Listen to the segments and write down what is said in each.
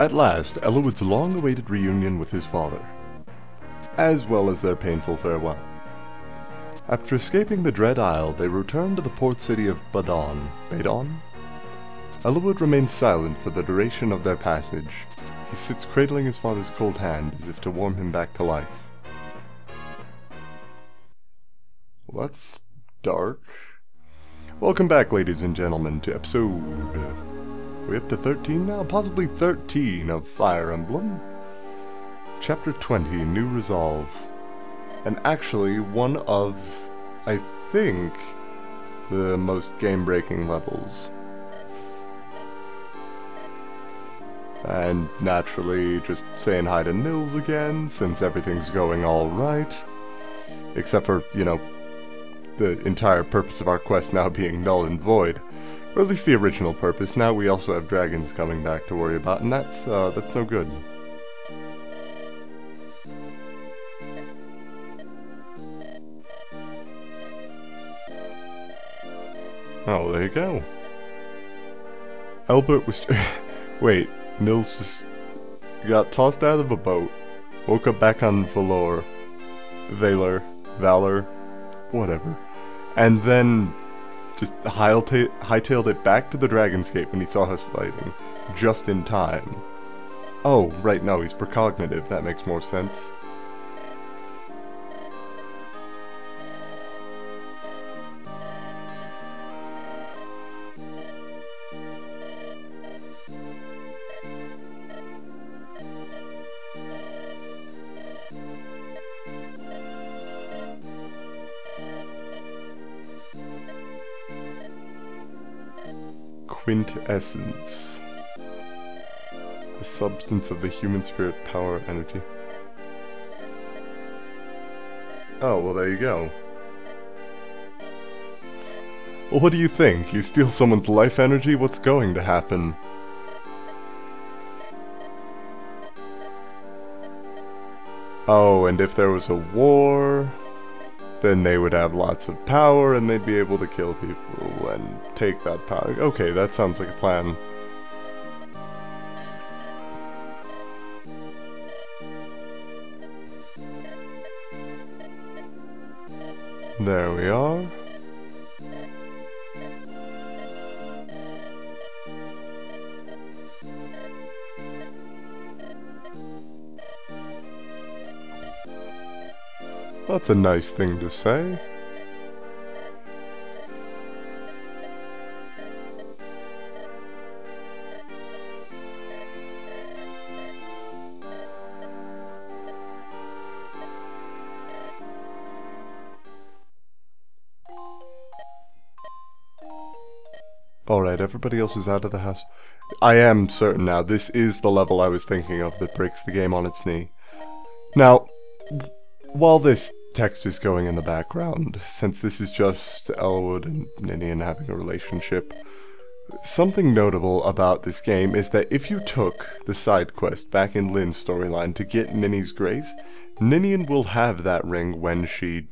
At last, Eliwood's long-awaited reunion with his father, as well as their painful farewell. After escaping the Dread Isle, they returned to the port city of Badon. Eliwood remains silent for the duration of their passage. He sits cradling his father's cold hand as if to warm him back to life. Well, that's dark. Welcome back, ladies and gentlemen, to episode... are we up to 13 now? Possibly 13 of Fire Emblem. Chapter 20, New Resolve. And actually, one of, I think, the most game-breaking levels. And naturally, just saying hi to Nils again, since everything's going alright. Except for, you know, the entire purpose of our quest now being null and void. Or at least the original purpose. Now we also have dragons coming back to worry about, and that's no good. Oh, there you go. Albert was... Wait, Nils just got tossed out of a boat, woke up back on Valor, whatever, and then just hightailed it back to the Dragon's Gate when he saw us fighting, just in time. Oh, right, no, he's precognitive, that makes more sense. Quintessence. The substance of the human spirit, power, energy. Oh, well there you go. Well, what do you think? You steal someone's life energy? What's going to happen? Oh, and if there was a war, then they would have lots of power and they'd be able to kill people and take that power. Okay, that sounds like a plan. There we are. That's a nice thing to say. Alright, everybody else is out of the house. I am certain now, this is the level I was thinking of that breaks the game on its knee. Now, while this text is going in the background, since this is just Eliwood and Ninian having a relationship, something notable about this game is that if you took the side quest back in Lynn's storyline to get Nini's Grace, Ninian will have that ring when she,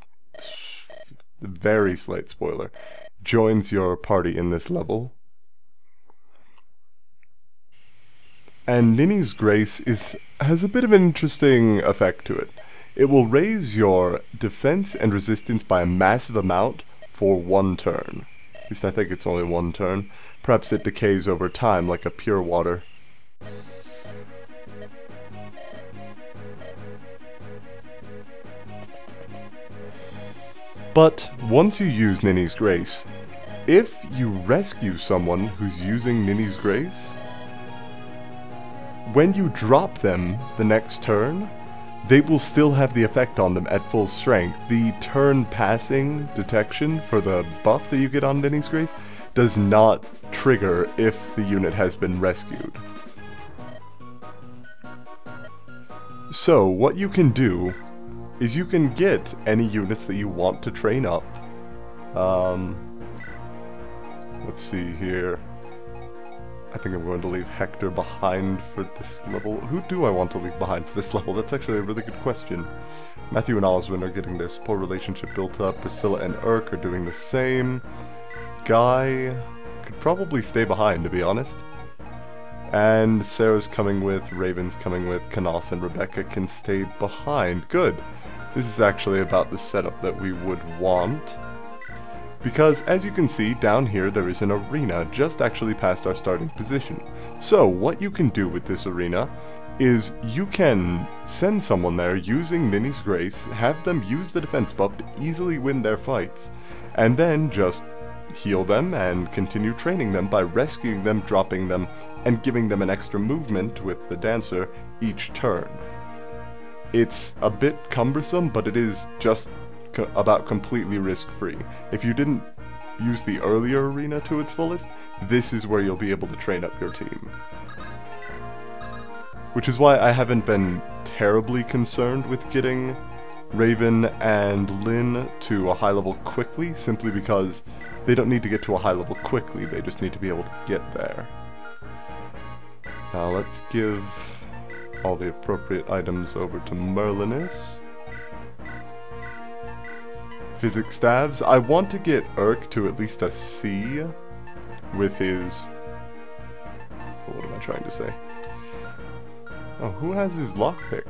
very slight spoiler, joins your party in this level. And Nini's Grace has a bit of an interesting effect to it. It will raise your defense and resistance by a massive amount for one turn. At least I think it's only one turn. Perhaps it decays over time like a pure water. But once you use Nini's Grace, if you rescue someone who's using Nini's Grace, when you drop them the next turn, they will still have the effect on them at full strength. The turn passing detection for the buff that you get on Nini's Grace does not trigger if the unit has been rescued. So what you can do is you can get any units that you want to train up. Let's see here. I think I'm going to leave Hector behind for this level. Who do I want to leave behind for this level? That's actually a really good question. Matthew and Oswin are getting their support relationship built up. Priscilla and Urk are doing the same. Guy could probably stay behind, to be honest. And Sarah's coming with, Raven's coming with, Canas and Rebecca can stay behind. Good. This is actually about the setup that we would want. Because, as you can see, down here there is an arena just actually past our starting position. So, what you can do with this arena is you can send someone there using Nini's Grace, have them use the defense buff to easily win their fights, and then just heal them and continue training them by rescuing them, dropping them, and giving them an extra movement with the dancer each turn. It's a bit cumbersome, but it is just about completely risk-free. If you didn't use the earlier arena to its fullest, this is where you'll be able to train up your team. Which is why I haven't been terribly concerned with getting Raven and Lynn to a high level quickly, simply because they don't need to get to a high level quickly, they just need to be able to get there. Now let's give all the appropriate items over to Merlinus. Physics staves. I want to get Urk to at least a C with his... What am I trying to say? Oh, who has his lockpick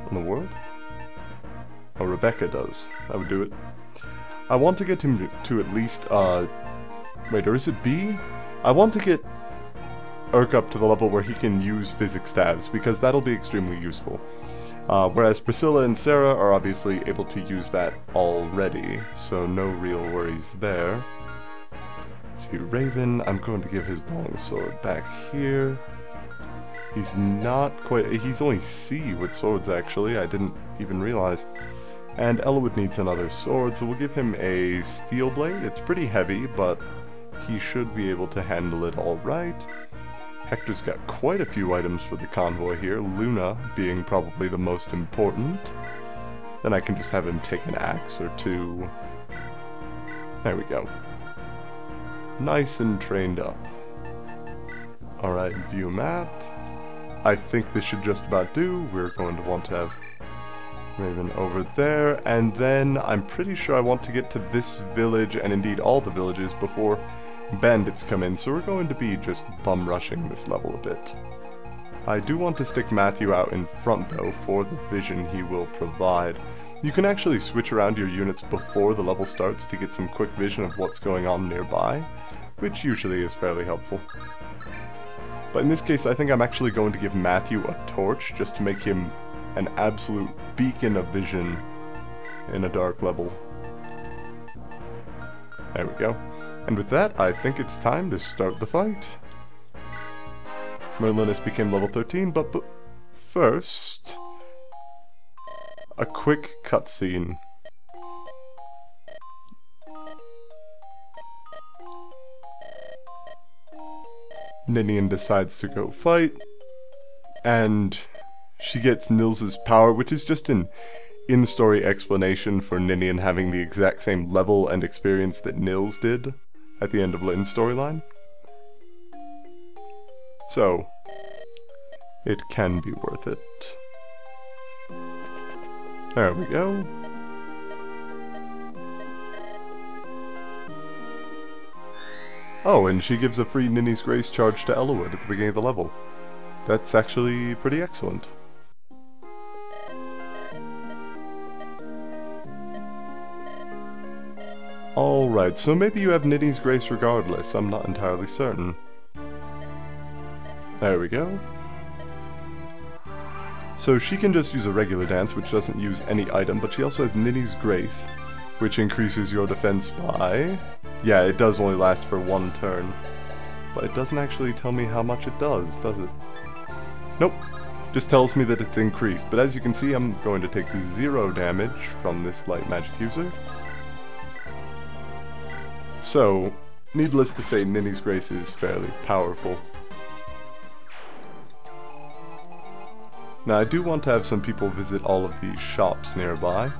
in the world? Oh, Rebecca does. I would do it. I want to get him to at least, wait, or is it B? I want to get Urk up to the level where he can use physics staves, because that'll be extremely useful. Whereas Priscilla and Sarah are obviously able to use that already, so no real worries there. Let's see, Raven, I'm going to give his long sword back here. He's not quite, he's only C with swords actually, I didn't even realize. And Eliwood needs another sword, so we'll give him a steel blade. It's pretty heavy, but he should be able to handle it alright. Hector's got quite a few items for the convoy here, Luna being probably the most important. Then I can just have him take an axe or two. There we go. Nice and trained up. Alright, view map. I think this should just about do. We're going to want to have Raven over there, and then I'm pretty sure I want to get to this village, and indeed all the villages, before bandits come in, so we're going to be just bum rushing this level a bit. I do want to stick Matthew out in front though, for the vision he will provide. You can actually switch around your units before the level starts to get some quick vision of what's going on nearby, which usually is fairly helpful. But in this case, I think I'm actually going to give Matthew a torch, just to make him an absolute beacon of vision in a dark level. There we go. And with that, I think it's time to start the fight. Merlinus became level 13, but first, a quick cutscene. Ninian decides to go fight, and she gets Nils's power, which is just an in-story explanation for Ninian having the exact same level and experience that Nils did at the end of Lynn's storyline. So, it can be worth it. There we go. Oh, and she gives a free Nini's Grace charge to Eliwood at the beginning of the level. That's actually pretty excellent. Alright, so maybe you have Nini's Grace regardless, I'm not entirely certain. There we go. So she can just use a regular dance, which doesn't use any item, but she also has Nini's Grace, which increases your defense by... Yeah, it does only last for one turn. But it doesn't actually tell me how much it does it? Nope. Just tells me that it's increased, but as you can see, I'm going to take 0 damage from this light magic user. So, needless to say, Nini's Grace is fairly powerful. Now, I do want to have some people visit all of these shops nearby.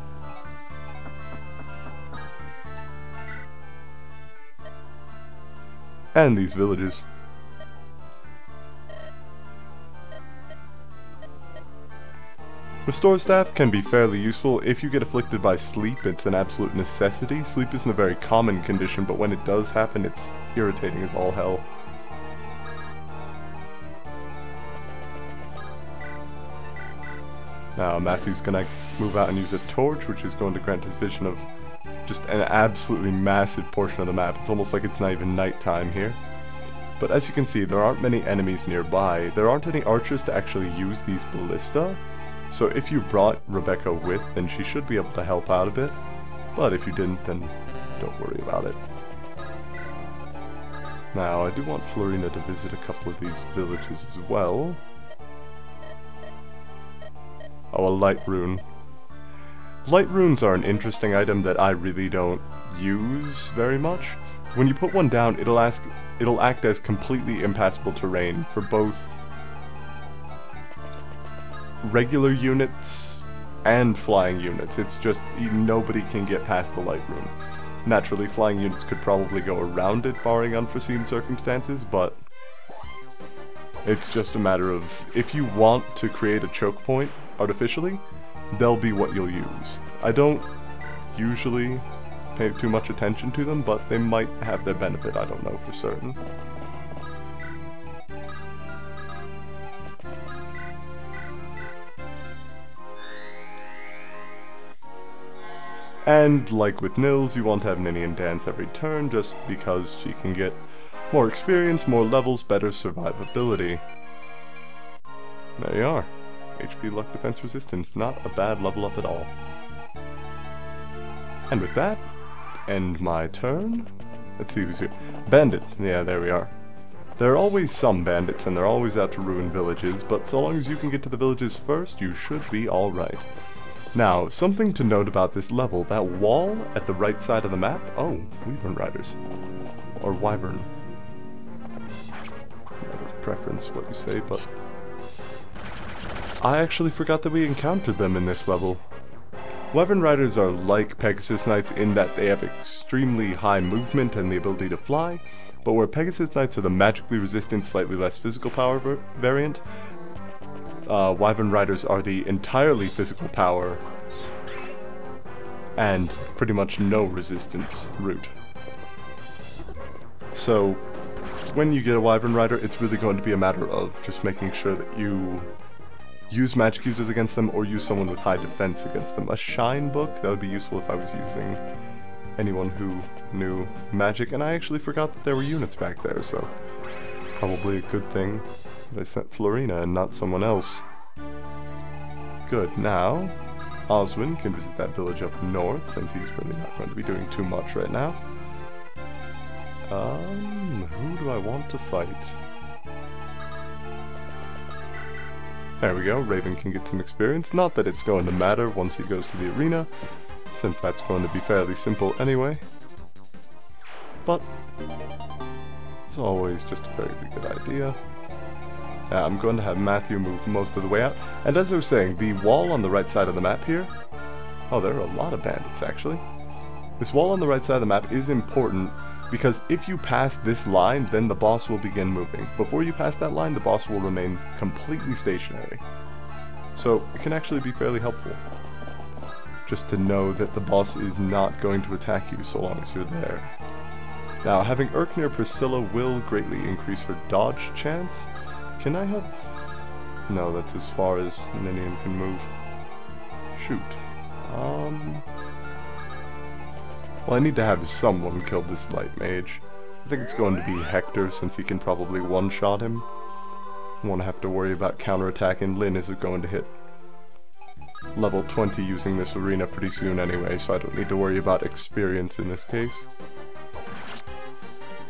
And these villages. Restore staff can be fairly useful. If you get afflicted by sleep, it's an absolute necessity. Sleep isn't a very common condition, but when it does happen, it's irritating as all hell. Now Matthew's gonna move out and use a torch, which is going to grant his vision of just an absolutely massive portion of the map. It's almost like it's not even nighttime here. But as you can see, there aren't many enemies nearby. There aren't any archers to actually use these ballista. So if you brought Rebecca with, then she should be able to help out a bit. But if you didn't, then don't worry about it. Now, I do want Florina to visit a couple of these villages as well. Oh, a light rune. Light runes are an interesting item that I really don't use very much. When you put one down, it'll act as completely impassable terrain for both regular units and flying units. It's just, nobody can get past the light rune. Naturally, flying units could probably go around it, barring unforeseen circumstances, but it's just a matter of, if you want to create a choke point artificially, they'll be what you'll use. I don't usually pay too much attention to them, but they might have their benefit, I don't know for certain. And like with Nils, you want to have Ninian dance every turn, just because she can get more experience, more levels, better survivability. There you are. HP, luck, defense, resistance. Not a bad level up at all. And with that, end my turn. Let's see who's here. Bandit. Yeah, there we are. There are always some bandits, and they're always out to ruin villages, but so long as you can get to the villages first, you should be alright. Now, something to note about this level, that wall at the right side of the map, oh, Wyvern Riders. Or Wyvern. Matter of preference what you say, but I actually forgot that we encountered them in this level. Wyvern Riders are like Pegasus Knights in that they have extremely high movement and the ability to fly, but where Pegasus Knights are the magically resistant, slightly less physical power variant, Wyvern Riders are the entirely physical power and pretty much no resistance route. So when you get a Wyvern Rider, it's really going to be a matter of just making sure that you use magic users against them or use someone with high defense against them. A Shine book, that would be useful if I was using anyone who knew magic, and I actually forgot that there were units back there, so probably a good thing that I sent Florina and not someone else. Good, now Oswin can visit that village up north, since he's really not going to be doing too much right now. Who do I want to fight? There we go, Raven can get some experience. Not that it's going to matter once he goes to the arena, since that's going to be fairly simple anyway. But it's always just a very good idea. I'm going to have Matthew move most of the way out. And as I was saying, the wall on the right side of the map here... Oh, there are a lot of bandits, actually. This wall on the right side of the map is important because if you pass this line, then the boss will begin moving. Before you pass that line, the boss will remain completely stationary. So it can actually be fairly helpful just to know that the boss is not going to attack you so long as you're there. Now, having Urk near Priscilla will greatly increase her dodge chance. Can I have... No, that's as far as Ninian can move. Shoot. Well, I need to have someone kill this light mage. I think it's going to be Hector, since he can probably one-shot him. I won't have to worry about counterattack, and Lynn is going to hit level 20 using this arena pretty soon anyway, so I don't need to worry about experience in this case.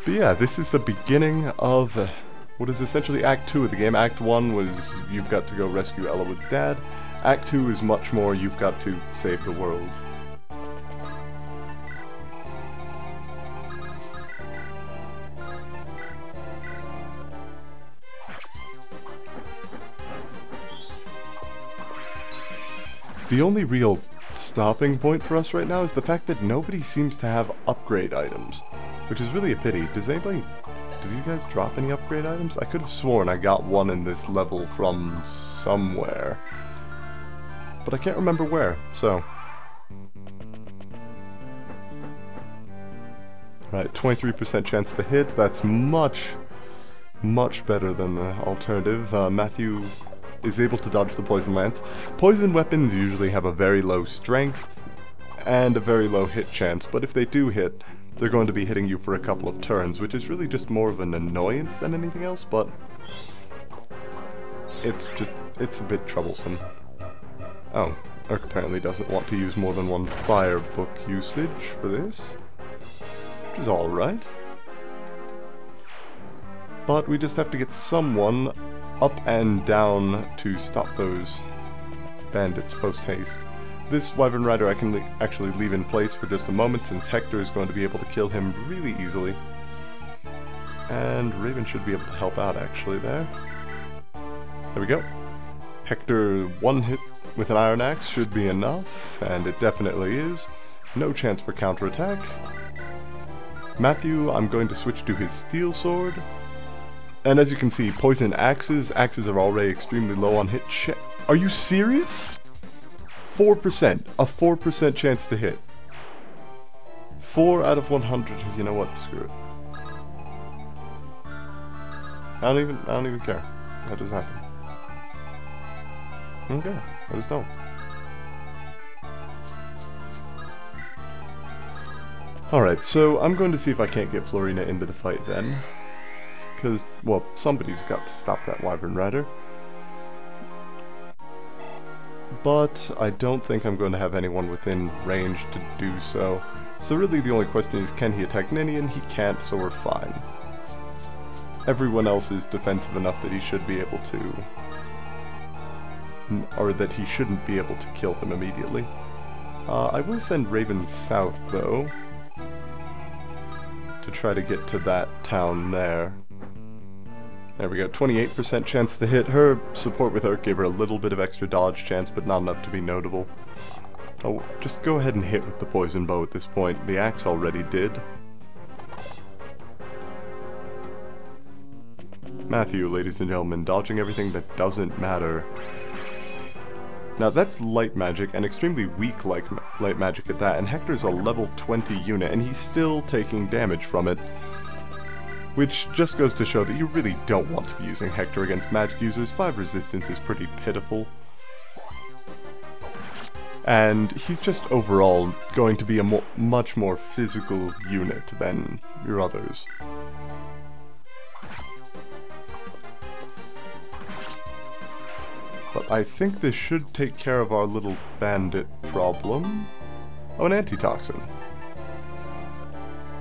But yeah, this is the beginning of what is essentially Act 2 of the game. Act 1 was you've got to go rescue Eliwood's dad. Act 2 is much more you've got to save the world. The only real stopping point for us right now is the fact that nobody seems to have upgrade items, which is really a pity. Does anybody... Did you guys drop any upgrade items? I could have sworn I got one in this level from somewhere, but I can't remember where, so... Alright, 23% chance to hit. That's much better than the alternative. Matthew is able to dodge the poison lance. Poison weapons usually have a very low strength and a very low hit chance, but if they do hit, they're going to be hitting you for a couple of turns, which is really just more of an annoyance than anything else, but it's a bit troublesome. Oh, Urk apparently doesn't want to use more than one fire book usage for this, which is alright. But we just have to get someone up and down to stop those bandits post-haste. This Wyvern Rider I can actually leave in place for just a moment, since Hector is going to be able to kill him really easily. And Raven should be able to help out actually there. There we go. Hector, one hit with an Iron Axe should be enough, and it definitely is. No chance for counterattack. Matthew, I'm going to switch to his Steel Sword. And as you can see, poison axes are already extremely low on hit. Are you serious? 4%, a 4% chance to hit. 4 out of 100. You know what? Screw it. I don't even care. That just happened. Okay, I just don't. Alright, so I'm going to see if I can't get Florina into the fight then. Because, well, somebody's got to stop that Wyvern Rider. But I don't think I'm going to have anyone within range to do so. So really the only question is, can he attack Ninian? He can't, so we're fine. Everyone else is defensive enough that he should be able to... or that he shouldn't be able to kill him immediately. I will send Raven south, though, to try to get to that town there. There we go, 28% chance to hit. Her support with Urk gave her a little bit of extra dodge chance, but not enough to be notable. Oh, just go ahead and hit with the poison bow at this point. The axe already did. Matthew, ladies and gentlemen, dodging everything that doesn't matter. Now that's light magic, and extremely weak light magic at that, and Hector's a level 20 unit, and he's still taking damage from it. Which just goes to show that you really don't want to be using Hector against magic users. 5 resistance is pretty pitiful. And he's just overall going to be a much more physical unit than your others. But I think this should take care of our little bandit problem. Oh, an antitoxin.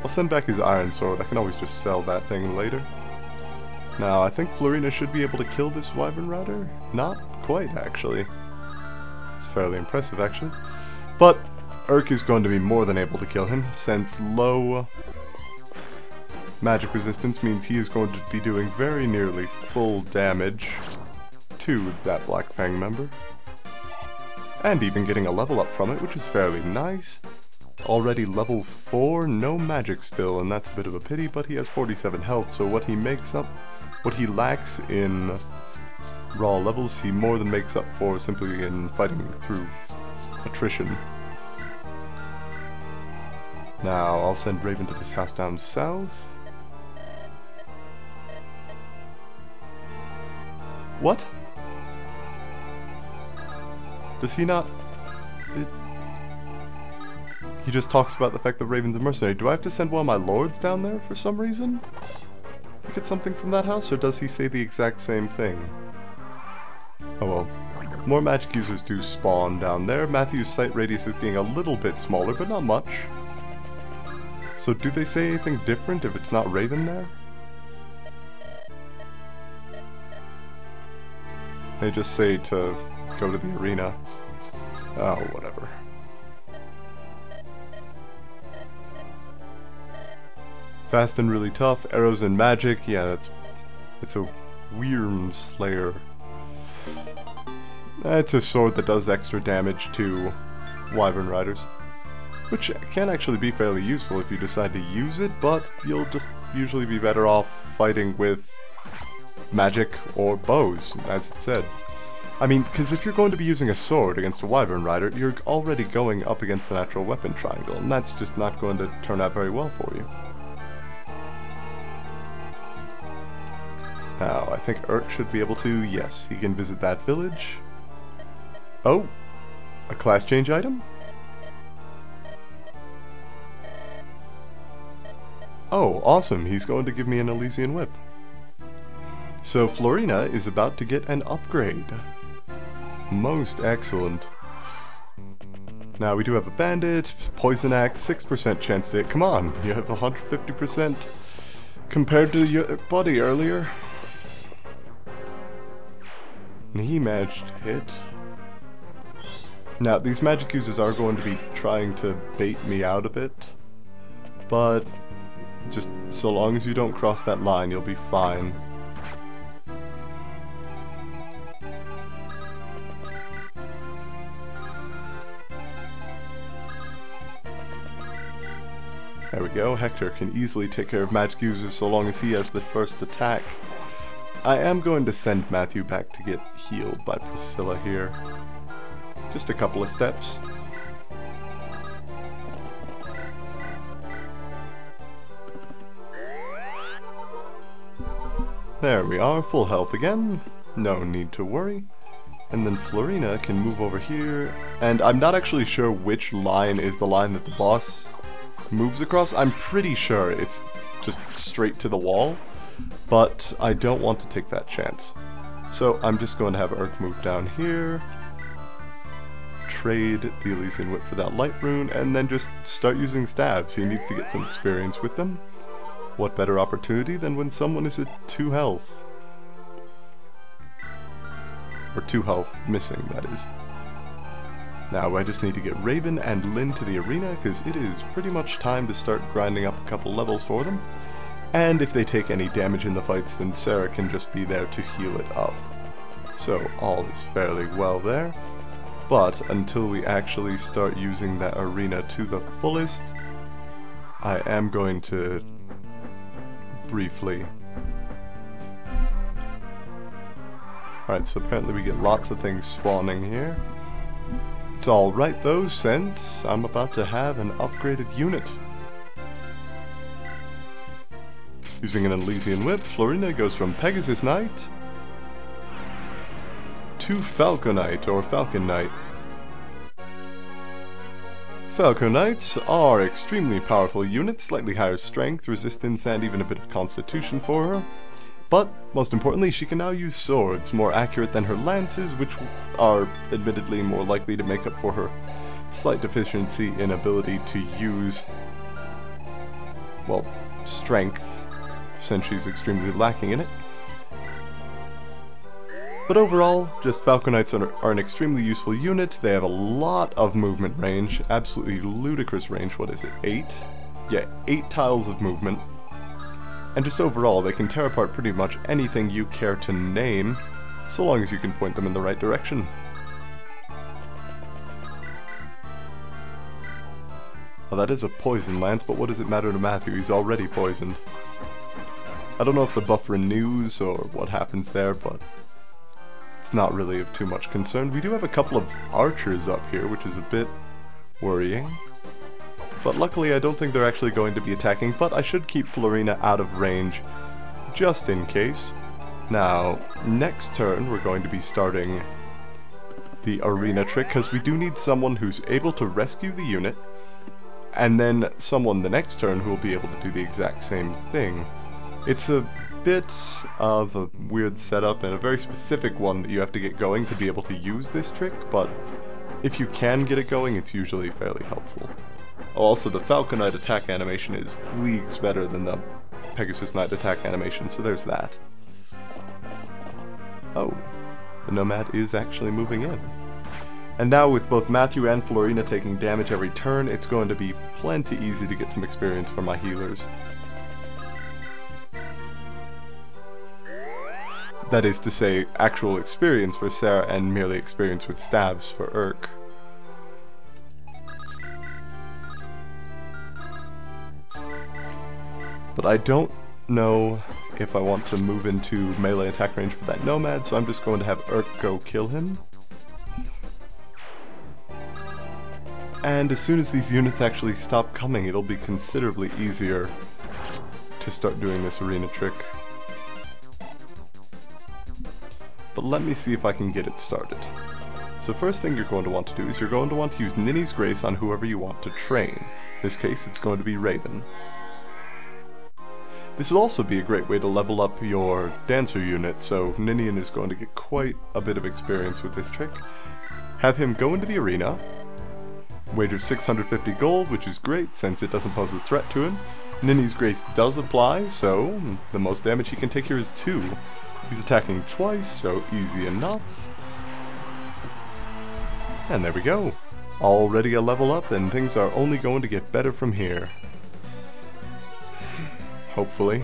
I'll send back his iron sword. I can always just sell that thing later. Now, I think Florina should be able to kill this Wyvern Rider. Not quite, actually. It's fairly impressive, actually. But Urk is going to be more than able to kill him, since low magic resistance means he is going to be doing very nearly full damage to that Black Fang member. And even getting a level up from it, which is fairly nice. Already level 4, no magic still, and that's a bit of a pity, but he has 47 health, so what he lacks in raw levels, he more than makes up for simply in fighting through attrition. Now, I'll send Raven to this house down south. What? Does he not... He just talks about the fact that Raven's a mercenary. Do I have to send one of my lords down there for some reason? To get something from that house, or does he say the exact same thing? Oh well. More magic users do spawn down there. Matthew's sight radius is getting a little bit smaller, but not much. So do they say anything different if it's not Raven there? They just say to go to the arena. Oh, whatever. Fast and really tough, arrows and magic, yeah, it's a Wyrm Slayer. It's a sword that does extra damage to Wyvern Riders, which can actually be fairly useful if you decide to use it, but you'll just usually be better off fighting with magic or bows, as it said. I mean, because if you're going to be using a sword against a Wyvern Rider, you're already going up against the natural weapon triangle, and that's just not going to turn out very well for you. Now, I think Urk should be able to, yes, he can visit that village. Oh, a class change item? Oh, awesome, he's going to give me an Elysian Whip. So Florina is about to get an upgrade. Most excellent. Now we do have a Bandit, Poison Axe, 6% chance to hit. Come on, you have 150% compared to your buddy earlier. And he managed to hit. Now these magic users are going to be trying to bait me out a bit, but just so long as you don't cross that line, you'll be fine. There we go, Hector can easily take care of magic users so long as he has the first attack. I am going to send Matthew back to get healed by Priscilla here. Just a couple of steps. There we are, full health again. No need to worry. And then Florina can move over here. And I'm not actually sure which line is the line that the boss moves across. I'm pretty sure it's just straight to the wall, but I don't want to take that chance. So I'm just going to have Urk move down here, trade the Elysian Whip for that light rune, and then just start using stabs. He needs to get some experience with them. What better opportunity than when someone is at 2 health? Or 2 health missing, that is. Now I just need to get Raven and Lynn to the arena, because it is pretty much time to start grinding up a couple levels for them. And if they take any damage in the fights, then Sarah can just be there to heal it up. So all is fairly well there. But until we actually start using that arena to the fullest, I am going to briefly. Alright, so apparently we get lots of things spawning here. It's alright though, since I'm about to have an upgraded unit. Using an Elysian Whip, Florina goes from Pegasus Knight to Falcon Knight, or Falcon Knight. Falcon Knights are extremely powerful units, slightly higher strength, resistance, and even a bit of constitution for her. But, most importantly, she can now use swords, more accurate than her lances, which are admittedly more likely to make up for her slight deficiency in ability to use, well, strength, since she's extremely lacking in it. But overall, just Falcon Knights are an extremely useful unit. They have a lot of movement range, absolutely ludicrous range. What is it, 8? Yeah, 8 tiles of movement. And just overall, they can tear apart pretty much anything you care to name, so long as you can point them in the right direction. Well, that is a poison lance, but what does it matter to Matthew? He's already poisoned. I don't know if the buff renews or what happens there, but it's not really of too much concern. We do have a couple of archers up here, which is a bit worrying. But luckily I don't think they're actually going to be attacking, but I should keep Florina out of range, just in case. Now, next turn we're going to be starting the arena trick, because we do need someone who's able to rescue the unit, and then someone the next turn who will be able to do the exact same thing. It's a bit of a weird setup and a very specific one that you have to get going to be able to use this trick, but if you can get it going, it's usually fairly helpful. Also, the Falcon Knight attack animation is leagues better than the Pegasus Knight attack animation, so there's that. Oh, the Nomad is actually moving in. And now with both Matthew and Florina taking damage every turn, it's going to be plenty easy to get some experience for my healers. That is to say, actual experience for Sarah and merely experience with stabs for Urk. But I don't know if I want to move into melee attack range for that Nomad, so I'm just going to have Urk go kill him. And as soon as these units actually stop coming, it'll be considerably easier to start doing this arena trick. but let me see if I can get it started. So first thing you're going to want to do is you're going to want to use Ninny's Grace on whoever you want to train. In this case, it's going to be Raven. This will also be a great way to level up your dancer unit, so Ninian is going to get quite a bit of experience with this trick. Have him go into the arena, wager 650 gold, which is great since it doesn't pose a threat to him. Ninny's Grace does apply, so the most damage he can take here is 2. He's attacking twice, so easy enough. And there we go. Already a level up, and things are only going to get better from here. Hopefully,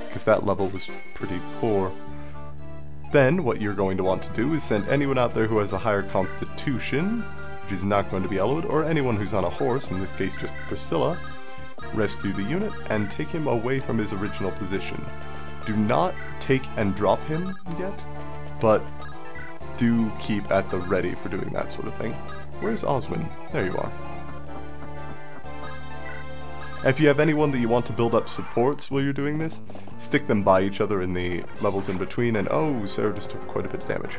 because that level was pretty poor. Then, what you're going to want to do is send anyone out there who has a higher constitution, which is not going to be Eliwood, or anyone who's on a horse, in this case just Priscilla. Rescue the unit, and take him away from his original position. Do not take and drop him yet, but do keep at the ready for doing that sort of thing. Where's Oswin? There you are. If you have anyone that you want to build up supports while you're doing this, stick them by each other in the levels in between, and oh, Sarah just took quite a bit of damage.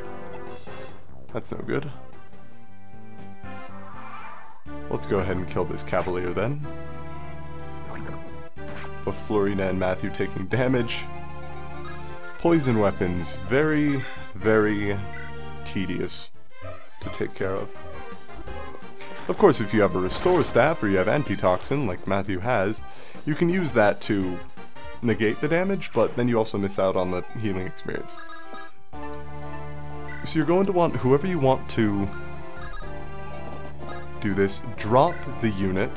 That's no good. Let's go ahead and kill this Cavalier then. With Florina and Matthew taking damage. Poison weapons, very, very tedious to take care of. Of course, if you have a Restore Staff or you have Antitoxin, like Matthew has, you can use that to negate the damage, but then you also miss out on the healing experience. So you're going to want, whoever you want to do this, drop the unit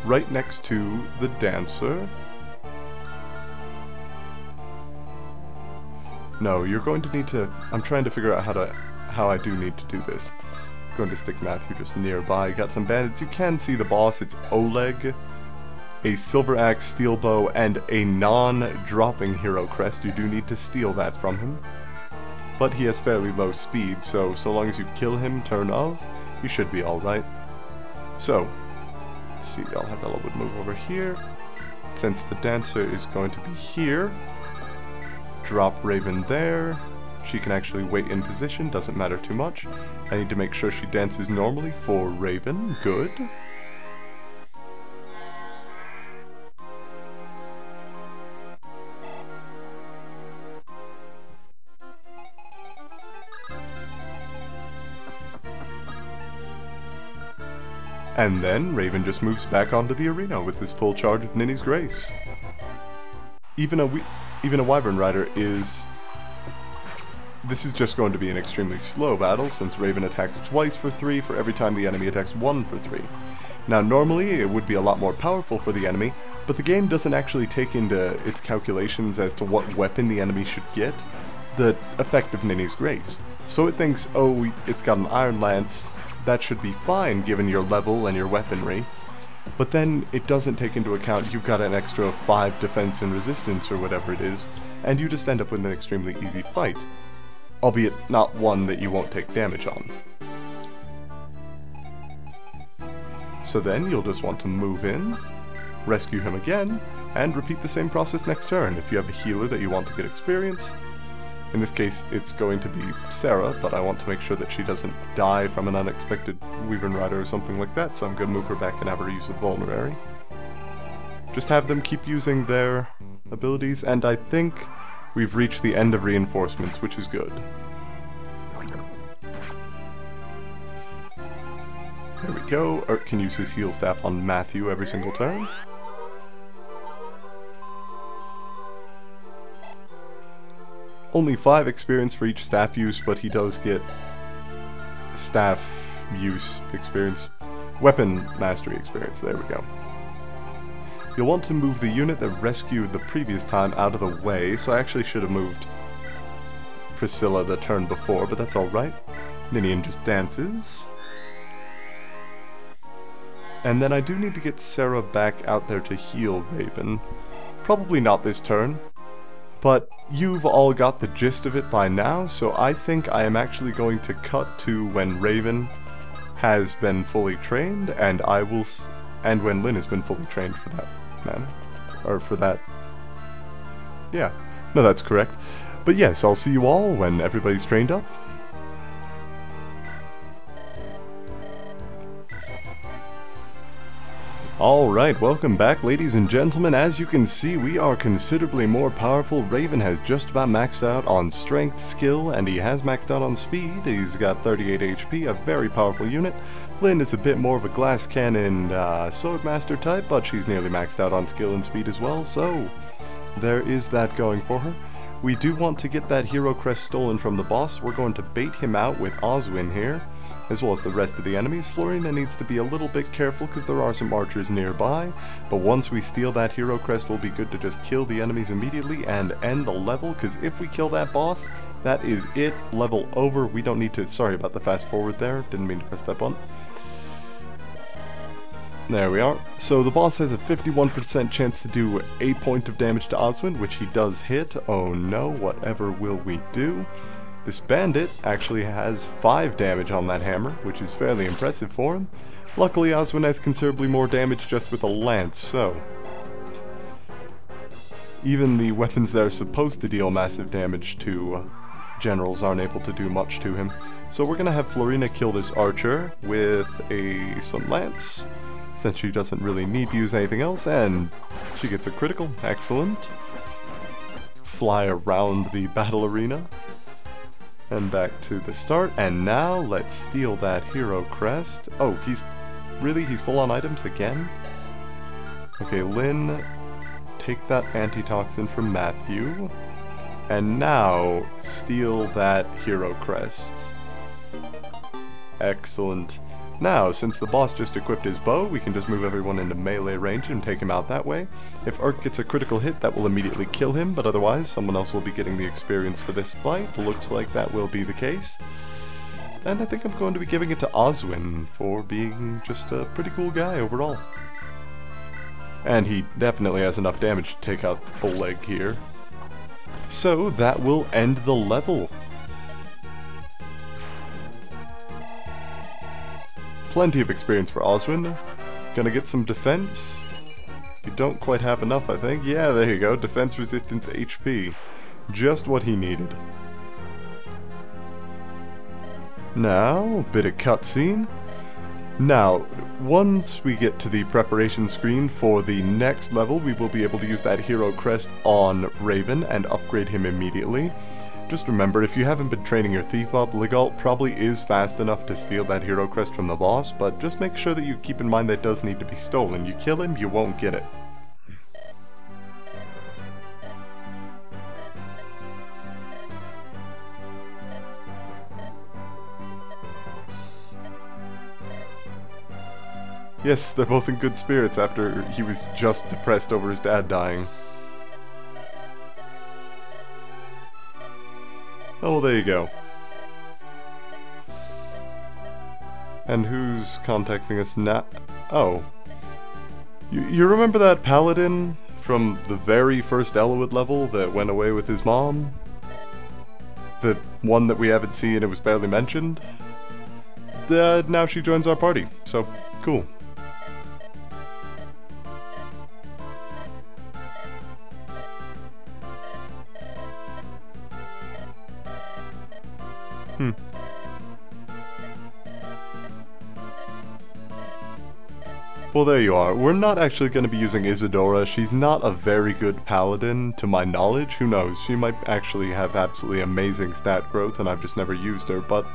right next to the dancer. No, you're going to need to... I'm trying to figure out how I do need to do this. I'm going to stick Matthew just nearby. Got some bandits. You can see the boss. It's Oleg, a Silver Axe, Steel Bow, and a non-dropping hero crest. You do need to steal that from him. But he has fairly low speed, so long as you kill him turn of, you should be alright. So, let's see, I'll have Eliwood move over here. Since the dancer is going to be here, drop Raven there. She can actually wait in position, doesn't matter too much. I need to make sure she dances normally for Raven. Good. And then Raven just moves back onto the arena with his full charge of Ninny's Grace. Even a Wyvern Rider is... This is just going to be an extremely slow battle, since Raven attacks twice for 3 for every time the enemy attacks 1 for 3. Now normally it would be a lot more powerful for the enemy, but the game doesn't actually take into its calculations as to what weapon the enemy should get the effect of Ninny's Grace. So it thinks, oh, it's got an Iron Lance, that should be fine given your level and your weaponry. But then it doesn't take into account you've got an extra 5 defense and resistance or whatever it is, and you just end up with an extremely easy fight. Albeit not one that you won't take damage on. So then you'll just want to move in, rescue him again, and repeat the same process next turn if you have a healer that you want to get experience. In this case, it's going to be Sarah, but I want to make sure that she doesn't die from an unexpected Wyvern Rider or something like that, so I'm going to move her back and have her use a Vulnerary. Just have them keep using their abilities, and I think we've reached the end of reinforcements, which is good. There we go. Urt can use his heal staff on Matthew every single turn. Only 5 experience for each staff use, but he does get staff use experience. Weapon mastery experience, there we go. You'll want to move the unit that rescued the previous time out of the way, so I actually should have moved Priscilla the turn before, but that's alright. Ninian just dances. And then I do need to get Sarah back out there to heal Raven. Probably not this turn, but you've all got the gist of it by now, so I think I am actually going to cut to when Raven has been fully trained, and and when Lynn has been fully trained for that matter. Or for that... Yeah. No, that's correct. But yes, I'll see you all when everybody's trained up. Alright, welcome back ladies and gentlemen. As you can see, we are considerably more powerful. Raven has just about maxed out on strength, skill, and he has maxed out on speed. He's got 38 HP, a very powerful unit. Lynn is a bit more of a glass cannon swordmaster type, but she's nearly maxed out on skill and speed as well, so there is that going for her. We do want to get that hero crest stolen from the boss. We're going to bait him out with Oswin here, as well as the rest of the enemies. Florina needs to be a little bit careful because there are some archers nearby, but once we steal that hero crest, we'll be good to just kill the enemies immediately and end the level, because if we kill that boss, that is it. Level over. We don't need to... Sorry about the fast forward there. Didn't mean to press that button. There we are. So the boss has a 51% chance to do 8 points of damage to Oswin, which he does hit. Oh no, whatever will we do? This bandit actually has 5 damage on that hammer, which is fairly impressive for him. Luckily, Oswin has considerably more damage just with a lance, so... even the weapons that are supposed to deal massive damage to generals aren't able to do much to him. So we're gonna have Florina kill this archer with some lance, since she doesn't really need to use anything else, and she gets a critical. Excellent. Fly around the battle arena. And back to the start, and now let's steal that hero crest. Oh, he's full on items again? Okay, Lynn, take that antitoxin from Matthew, and now steal that hero crest. Excellent. Now, since the boss just equipped his bow, we can just move everyone into melee range and take him out that way. If Urk gets a critical hit, that will immediately kill him, but otherwise, someone else will be getting the experience for this fight. Looks like that will be the case. And I think I'm going to be giving it to Oswin for being just a pretty cool guy overall. And he definitely has enough damage to take out Oleg here. So, that will end the level. Plenty of experience for Oswin. Gonna get some defense. You don't quite have enough, I think. Yeah, there you go. Defense, resistance, HP. Just what he needed. Now, a bit of cutscene. Now, once we get to the preparation screen for the next level, we will be able to use that hero crest on Raven and upgrade him immediately. Just remember, if you haven't been training your thief up, Legault probably is fast enough to steal that hero crest from the boss, but just make sure that you keep in mind that it does need to be stolen. You kill him, you won't get it. Yes, they're both in good spirits after he was just depressed over his dad dying. Oh, well, there you go. And who's contacting us now? Oh. You remember that paladin from the very first Eliwood level that went away with his mom? The one that we haven't seen and it was barely mentioned? Now she joins our party, so cool. Well, there you are. We're not actually going to be using Isadora. She's not a very good paladin, to my knowledge. Who knows? She might actually have absolutely amazing stat growth, and I've just never used her, but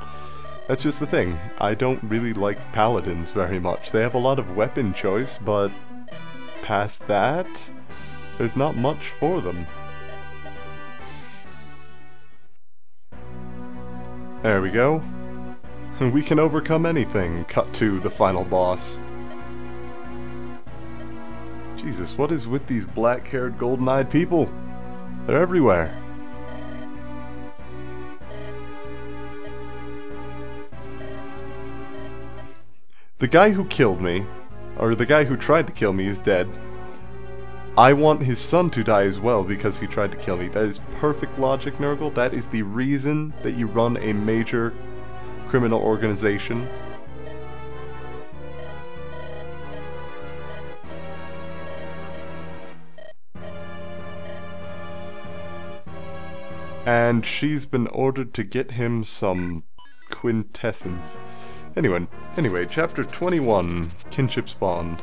that's just the thing. I don't really like paladins very much. They have a lot of weapon choice, but past that, there's not much for them. There we go. We can overcome anything. Cut to the final boss. Jesus, what is with these black-haired, golden-eyed people? They're everywhere. The guy who killed me, or the guy who tried to kill me, is dead. I want his son to die as well because he tried to kill me. That is perfect logic, Nergal. That is the reason that you run a major criminal organization. and she's been ordered to get him some quintessence. Anyway, chapter 21, Kinship's Bond.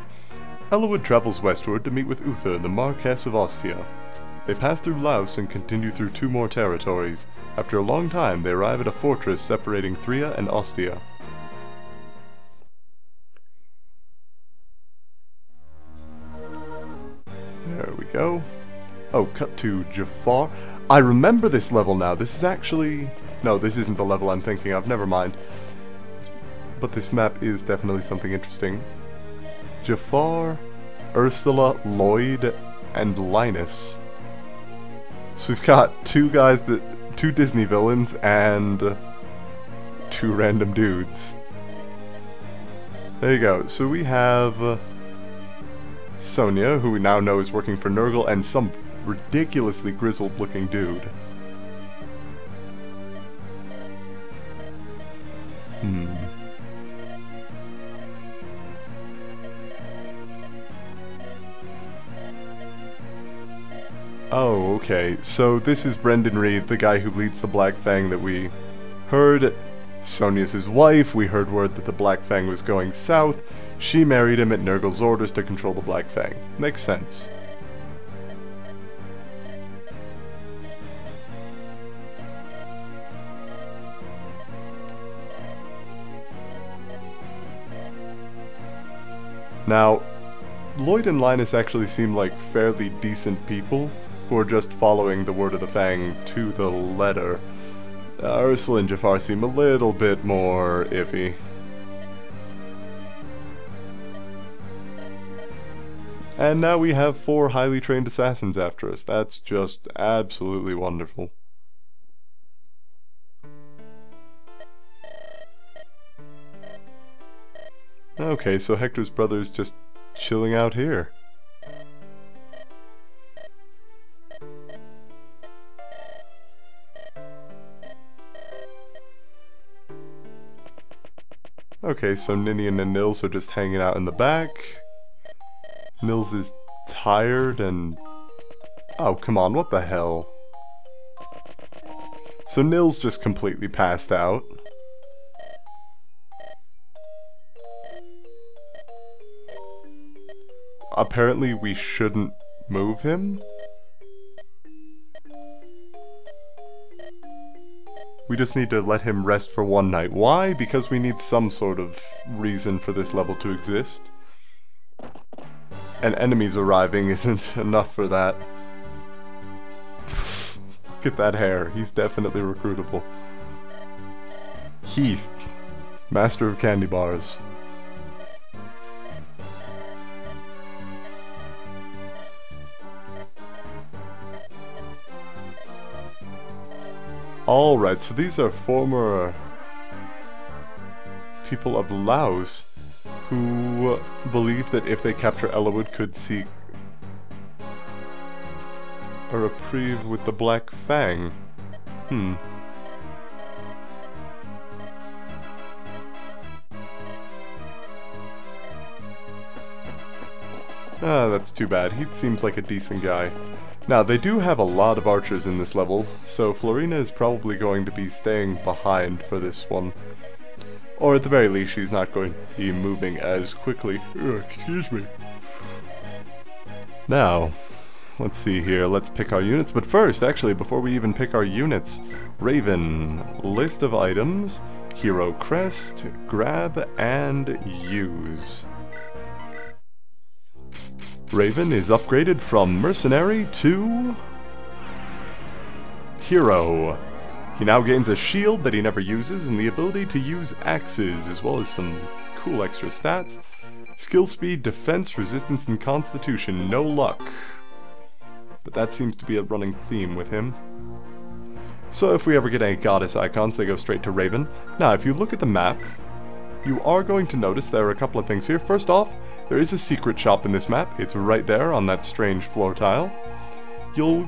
Eliwood travels westward to meet with Uther, the Marquess of Ostia. They pass through Laos and continue through 2 more territories. After a long time, they arrive at a fortress separating Thria and Ostia. There we go. Oh, cut to Jafar. I remember this level now. This is actually... No, this isn't the level I'm thinking of. Never mind. But this map is definitely something interesting. Jafar, Ursula, Lloyd, and Linus. So we've got 2 guys that... 2 Disney villains and 2 random dudes. There you go. So we have Sonia, who we now know is working for Nergal, and some ridiculously grizzled looking dude. Oh, okay. So this is Brendan Reed, the guy who leads the Black Fang that we heard. Sonia's his wife. We heard word that the Black Fang was going south. She married him at Nergal's orders to control the Black Fang. Makes sense. Now, Lloyd and Linus actually seem like fairly decent people who are just following the word of the Fang to the letter. Ursula and Jafar seem a little bit more iffy. And now we have 4 highly trained assassins after us. That's just absolutely wonderful. Okay, so Hector's brother's just chilling out here. Okay, so Ninian and Nils are just hanging out in the back. Nils is tired and... Oh, come on, what the hell? So Nils just completely passed out. Apparently we shouldn't move him? We just need to let him rest for 1 night. Why? Because we need some sort of reason for this level to exist. And enemies arriving isn't enough for that. Look at that hair. He's definitely recruitable. Heath, master of candy bars. Alright, so these are former people of Laos who believe that if they capture Eliwood could seek a reprieve with the Black Fang. Ah, that's too bad. He seems like a decent guy. Now, they do have a lot of archers in this level, so Florina is probably going to be staying behind for this one. Or at the very least, she's not going to be moving as quickly. Excuse me. Now, let's see here. Let's pick our units. But first, actually, before we even pick our units, Raven, list of items, hero crest, grab, and use. Raven is upgraded from Mercenary to Hero. He now gains a shield that he never uses and the ability to use axes, as well as some cool extra stats. Skill speed, defense, resistance, and constitution. No luck. But that seems to be a running theme with him. So if we ever get any goddess icons, they go straight to Raven. Now, if you look at the map, you are going to notice there are a couple of things here. First off, there is a secret shop in this map. It's right there on that strange floor tile. You'll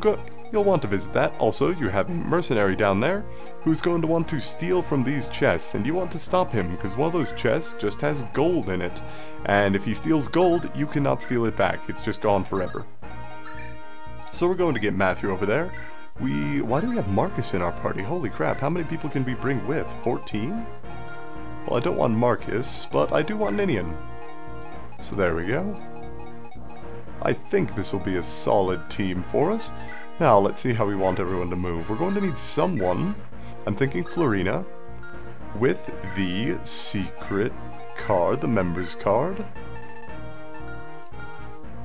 want to visit that. Also, you have a mercenary down there who's going to want to steal from these chests, and you want to stop him because one of those chests just has gold in it. And if he steals gold, you cannot steal it back. It's just gone forever. So we're going to get Matthew over there. Why do we have Marcus in our party? Holy crap, how many people can we bring with? 14? Well, I don't want Marcus, but I do want Ninian. So there we go. I think this will be a solid team for us. Now, let's see how we want everyone to move. We're going to need someone, I'm thinking Florina, with the secret card, the members card.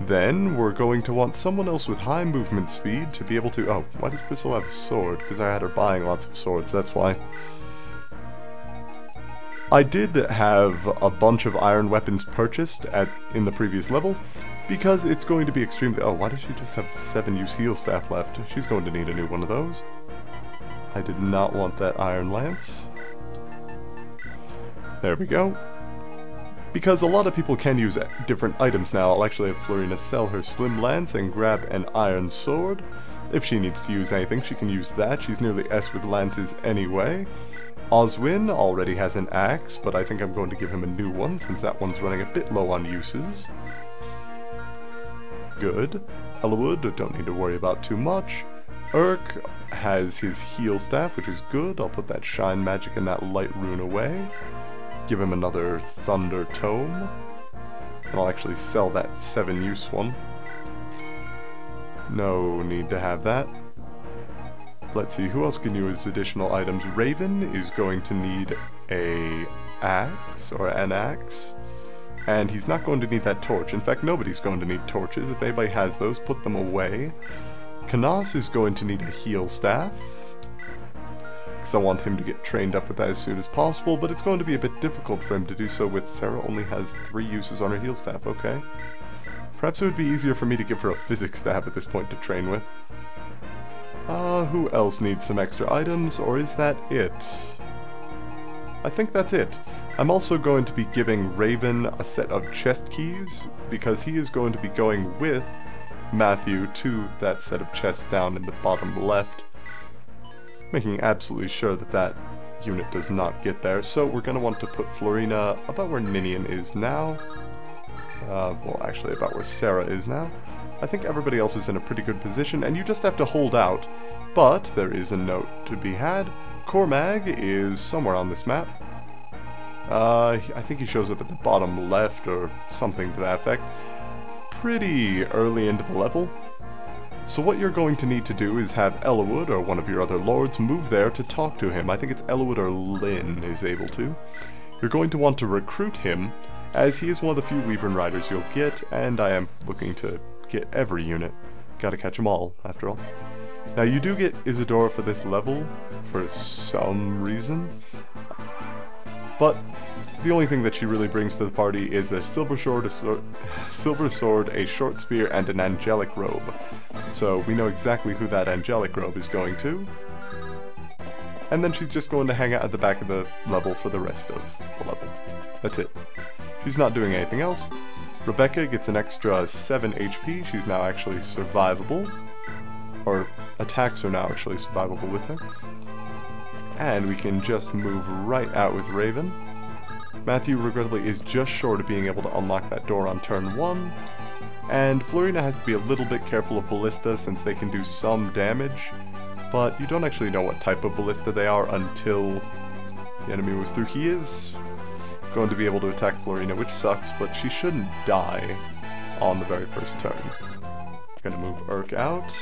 Then we're going to want someone else with high movement speed to be able to... Oh, why does Crystal have a sword? Because I had her buying lots of swords, that's why. I did have a bunch of iron weapons purchased in the previous level, because it's going to be extremely... Oh, why does she just have 7 use heal staff left? She's going to need a new one of those. I did not want that iron lance. There we go. Because a lot of people can use different items now, I'll actually have Florina sell her slim lance and grab an iron sword. If she needs to use anything, she can use that. She's nearly S with lances anyway. Oswin already has an axe, but I think I'm going to give him a new one since that one's running a bit low on uses. Good. Eliwood, don't need to worry about too much. Urk has his heal staff, which is good. I'll put that shine magic and that light rune away. Give him another thunder tome. And I'll actually sell that 7 use one. No need to have that. Let's see, who else can use additional items? Raven is going to need a axe, or an axe. And he's not going to need that torch. In fact, nobody's going to need torches. If anybody has those, put them away. Kanas is going to need a heal staff. Because I want him to get trained up with that as soon as possible, but it's going to be a bit difficult for him to do so with Sarah only has 3 uses on her heal staff. Okay. Perhaps it would be easier for me to give her a physics staff at this point to train with. Who else needs some extra items, or is that it? I think that's it. I'm also going to be giving Raven a set of chest keys, because he is going to be going with Matthew to that set of chests down in the bottom left, making absolutely sure that that unit does not get there. So we're going to want to put Florina about where Ninian is now. Well, actually about where Sarah is now. I think everybody else is in a pretty good position, and you just have to hold out. But there is a note to be had. Cormag is somewhere on this map. I think he shows up at the bottom left or something to that effect. Pretty early into the level. So what you're going to need to do is have Eliwood or one of your other lords move there to talk to him. I think it's Eliwood or Lynn is able to. You're going to want to recruit him, as he is one of the few Weavern Riders you'll get, and I am looking to get every unit. Gotta catch them all, after all. Now you do get Isadora for this level, for some reason, but the only thing that she really brings to the party is a silver sword, a short spear, and an angelic robe. So we know exactly who that angelic robe is going to. And then she's just going to hang out at the back of the level for the rest of the level. That's it. She's not doing anything else. Rebecca gets an extra 7 HP. She's now actually survivable. Or attacks are now actually survivable with her. And we can just move right out with Raven. Matthew, regrettably, is just short of being able to unlock that door on turn 1. And Florina has to be a little bit careful of ballista since they can do some damage. But you don't actually know what type of ballista they are until the enemy moves through. He is going to be able to attack Florina, which sucks, but she shouldn't die on the very first turn. Gonna move Urk out,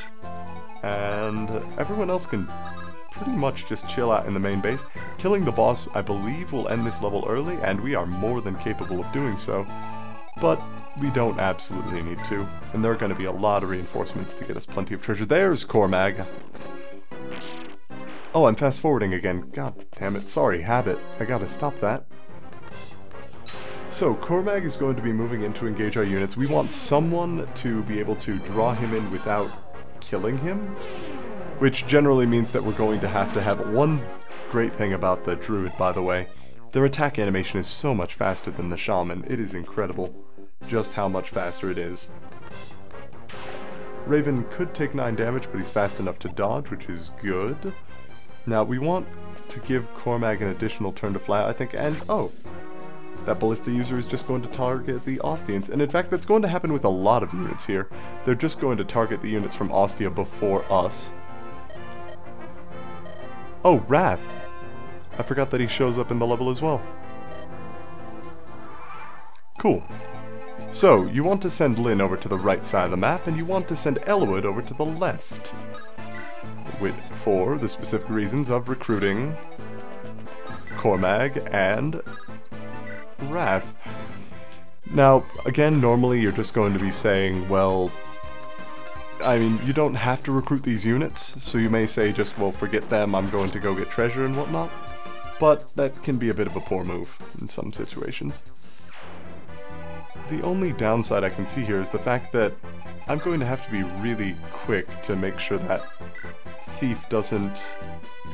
and everyone else can pretty much just chill out in the main base. Killing the boss, I believe, will end this level early, and we are more than capable of doing so, but we don't absolutely need to, and there are going to be a lot of reinforcements to get us plenty of treasure. There's Cormag. Oh, I'm fast forwarding again. God damn it. Sorry, habit. I gotta stop that. So, Cormag is going to be moving in to engage our units. We want someone to be able to draw him in without killing him, which generally means that we're going to have one great thing about the Druid, by the way. Their attack animation is so much faster than the Shaman. It is incredible just how much faster it is. Raven could take 9 damage, but he's fast enough to dodge, which is good. Now, we want to give Cormag an additional turn to fly, I think, and oh! That ballista user is just going to target the Ostians, and in fact that's going to happen with a lot of units here. They're just going to target the units from Ostia before us. Oh, Wrath! I forgot that he shows up in the level as well. Cool. So, you want to send Lyn over to the right side of the map, and you want to send Eliwood over to the left. For the specific reasons of recruiting Cormag and Wrath. Now, again, normally you're just going to be saying, well, I mean, you don't have to recruit these units, so you may say just, well, forget them, I'm going to go get treasure and whatnot. But that can be a bit of a poor move in some situations. The only downside I can see here is the fact that I'm going to have to be really quick to make sure that Thief doesn't...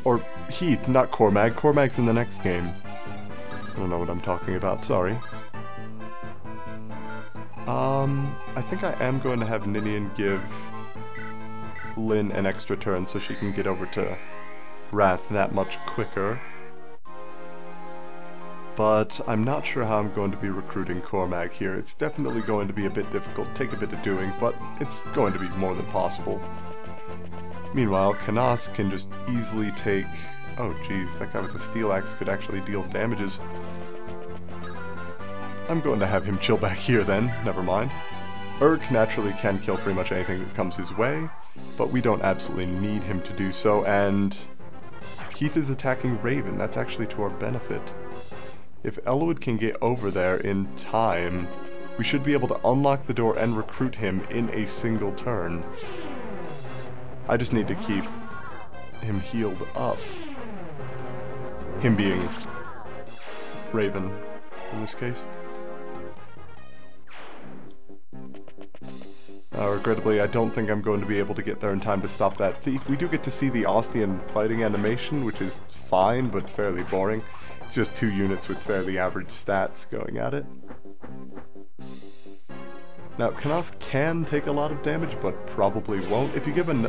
Or Heath, not Cormag. Cormag's in the next game. I don't know what I'm talking about, sorry. I think I am going to have Ninian give Lyn an extra turn so she can get over to Wrath that much quicker. But I'm not sure how I'm going to be recruiting Cormag here. It's definitely going to be a bit difficult, take a bit of doing, but it's going to be more than possible. Meanwhile, Canas can just easily take... Oh geez, that guy with the steel axe could actually deal damages. I'm going to have him chill back here then, never mind. Urk naturally can kill pretty much anything that comes his way, but we don't absolutely need him to do so, and Heath is attacking Raven. That's actually to our benefit. If Eliwood can get over there in time, we should be able to unlock the door and recruit him in a single turn. I just need to keep him healed up. Him being Raven, in this case. Regrettably, I don't think I'm going to be able to get there in time to stop that thief. We do get to see the Ostian fighting animation, which is fine, but fairly boring. It's just 2 units with fairly average stats going at it. Now, Canas can take a lot of damage, but probably won't. If you give him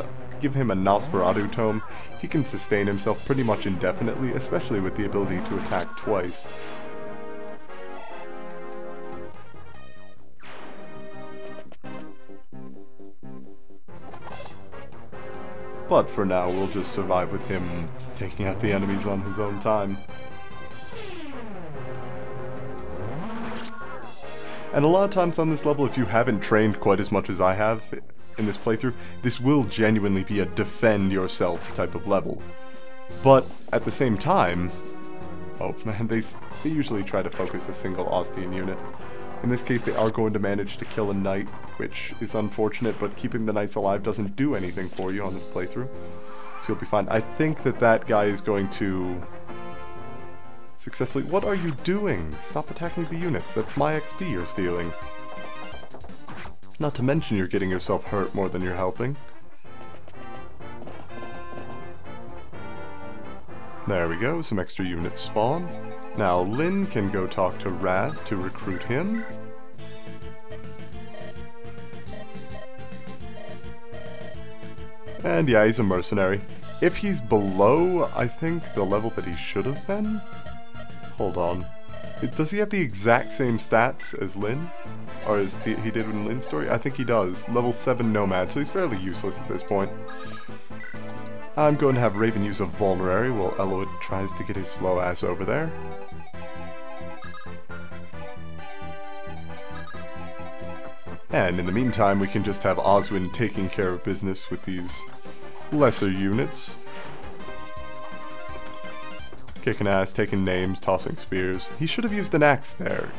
a Nosferatu tome, he can sustain himself pretty much indefinitely, especially with the ability to attack twice. But for now, we'll just survive with him taking out the enemies on his own time. And a lot of times on this level, if you haven't trained quite as much as I have in this playthrough, this will genuinely be a defend yourself type of level. But at the same time, oh man, they usually try to focus a single Ostian unit. In this case, they are going to manage to kill a knight, which is unfortunate, but keeping the knights alive doesn't do anything for you on this playthrough. So you'll be fine. I think that that guy is going to successfully... What are you doing? Stop attacking the units. That's my XP you're stealing. Not to mention you're getting yourself hurt more than you're helping. There we go, some extra units spawn. Now Lyn can go talk to Rad to recruit him. And yeah, he's a mercenary. If he's below, I think, the level that he should have been? Hold on. Does he have the exact same stats as Lyn? Or as he did in Lyn's story? I think he does. Level 7 Nomad, so he's fairly useless at this point. I'm going to have Raven use a Vulnerary while Eliwood tries to get his slow ass over there. And in the meantime, we can just have Oswin taking care of business with these lesser units. Kicking ass, taking names, tossing spears. He should have used an axe there.